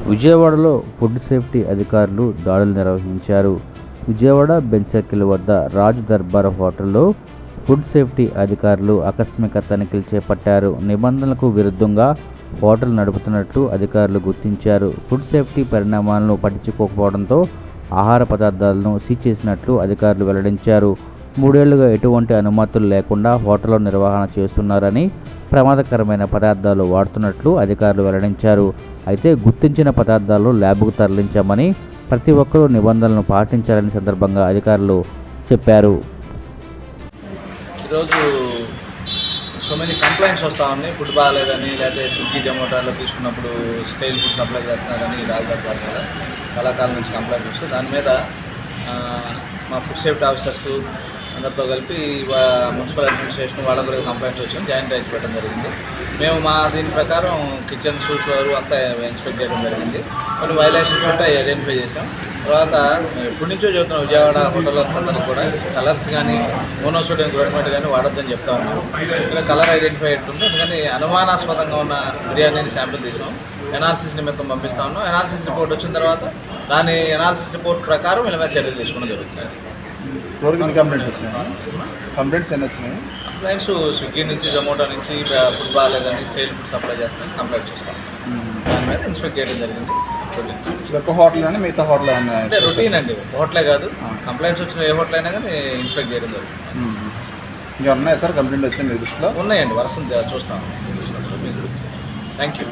విజయవాడలో food safety అధికారులు దాడులు నిర్వహించారు. విజయవాడ బెంచ్ సర్కిల్ వద్ద రాజ్ దర్బార్ హోటల్లో ఫుడ్ సేఫ్టీ అధికారులు ఆకస్మిక తనిఖీలు చేపట్టారు. నిబంధనలకు విరుద్ధంగా హోటల్ నడుపుతున్నట్లు అధికారులు గుర్తించారు. ఫుడ్ సేఫ్టీ పరిణామాలను పట్టించుకోకపోవడంతో ఆహార పదార్థాలను సీజ్ చేసినట్లు అధికారులు వెల్లడించారు. 3 ఏళ్లుగా ఎటువంటి అనుమతులు లేకుండా హోటల్లో నిర్వహణ చేస్తున్నారని, ప్రమాదకరమైన పదార్థాలు వాడుతున్నట్లు అధికారులు వెల్లడించారు. అయితే గుర్తించిన పదార్థాలను ల్యాబ్కు తరలించామని, ప్రతి ఒక్కరూ నిబంధనలను పాటించాలని సందర్భంగా అధికారులు చెప్పారు. ఈరోజు సో మెనీ కంప్లైంట్స్ వస్తూ ఉన్నాయి. ఫుడ్ బాగాలేదని, లేకపోతే స్విగ్గీ జొమాటోలో తీసుకున్నప్పుడు స్టైల్ ఫుడ్ సప్లై చేస్తున్నారని రాజదర్బార్ మీద చాలా కాలం నుంచి కంప్లైంట్ వస్తుంది. దాని మీద మా ఫుడ్ సేఫ్టీ ఆఫీసర్స్ అందరితో కలిపి మున్సిపల్ అడ్మినిస్ట్రేషన్ వాళ్ళ కూడా కంప్లైంట్స్ వచ్చింది, జాయింట్ రైజ్ పెట్టడం జరిగింది. మేము దీని ప్రకారం కిచెన్ సూట్స్ వారు అంతా ఇన్స్పెక్ట్ చేయడం జరిగింది. కొన్ని వైలేషన్స్ ఉంటే ఐడెంటిఫై చేసాం. తర్వాత ఇప్పటి నుంచో చెబుతున్నాం, విజయవాడ హోటల్స్ అందరికీ కూడా కలర్స్ కానీ మోనోసోడియం గ్లూటమేట్ కానీ వాడొద్దని చెప్తా ఉన్నాం. ఇక్కడ కలర్ ఐడెంటిఫై ఉంటుంది, ఎందుకని అనుమానాస్పదంగా ఉన్న బిర్యానీని శాంపిల్ తీసాం, ఎనాలిసిస్ నిమిత్తం పంపిస్తా ఉన్నాం. ఎనాలిసిస్ రిపోర్ట్ వచ్చిన తర్వాత దాని ఎనాలిసిస్ రిపోర్ట్ ప్రకారం వీళ్ళ మీద చర్యలు తీసుకోవడం జరుగుతుంది. కంప్లైంట్స్ స్విగ్గీ నుంచి, జొమాటో నుంచి ఫుడ్ బాగాలేదని, స్టైల్ ఫుడ్ సప్లై చేస్తామని కంప్లైంట్ చేస్తాం. దాని మీద ఇన్స్పెక్ట్ చేయడం జరిగింది. హోటల్ కానీ మిగతా హోటల్ అంటే రొటీన్ అండి, హోటలే కాదు, కంప్లైంట్స్ వచ్చిన ఏ హోటల్ అయినా కానీ ఇన్స్పెక్ట్ చేయడం జరుగుతుంది. ఇంకా ఉన్నాయా సార్ కంప్లైంట్ వచ్చిన దృష్టిలో? ఉన్నాయండి, వరుస చూస్తాం. Thank you.